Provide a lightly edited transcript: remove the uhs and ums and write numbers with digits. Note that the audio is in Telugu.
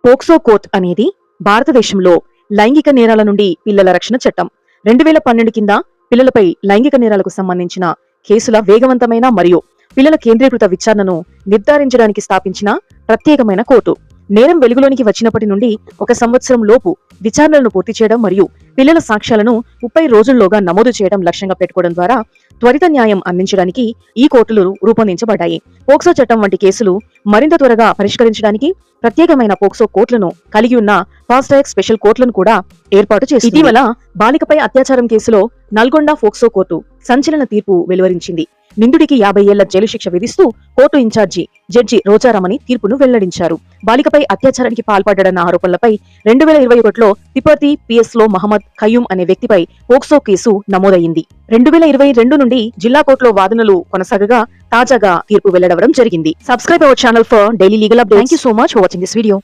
పోక్సో కోర్ట్ అనేది భారతదేశంలో లైంగిక నేరాల నుండి పిల్లల రక్షణ చట్టం 2012 కింద పిల్లలపై లైంగిక నేరాలకు సంబంధించిన కేసుల వేగవంతమైన మరియు పిల్లల కేంద్రీకృత విచారణను నిర్ధారించడానికి స్థాపించిన ప్రత్యేకమైన కోర్టు. నేరం వెలుగులోనికి వచ్చినప్పటి నుండి 1 సంవత్సరం లోపు విచారణలను పూర్తి చేయడం మరియు పిల్లల సాక్ష్యాలను 30 రోజుల్లోగా నమోదు చేయడం లక్ష్యంగా పెట్టుకోవడం ద్వారా త్వరిత న్యాయం అందించడానికి ఈ కోర్టులు రూపొందించబడ్డాయి. పోక్సో చట్టం వంటి కేసులు మరింత త్వరగా పరిష్కరించడానికి ప్రత్యేకమైన పోక్సో కోర్టులను కలిగి ఉన్న ఫాస్ట్ ట్రాక్ స్పెషల్ కోర్టులను కూడా ఏర్పాటు చేసింది. ఇటీవల బాలికపై అత్యాచారం కేసులో నల్గొండ పోక్సో కోర్టు సంచలన తీర్పు వెలువరించింది. నిందితుడికి 50 ఏళ్ల జైలు శిక్ష విధిస్తూ కోర్టు ఇన్ఛార్జి జడ్జి రోజారామని తీర్పును వెల్లడించారు. బాలికపై అత్యాచారానికి పాల్పడ్డన్న ఆరోపణలపై 2021లో తిపర్తి పిఎస్ లో మహమ్మద్ ఖయ్యూమ్ అనే వ్యక్తిపై పోక్సో కేసు నమోదయ్యింది. 2022 నుండి జిల్లా కోర్టులో వాదనలు కొనసాగగా తాజాగా తీర్పు వెల్లడవడం జరిగింది. Subscribe our channel for daily legal updates. Thank you so much for watching this video.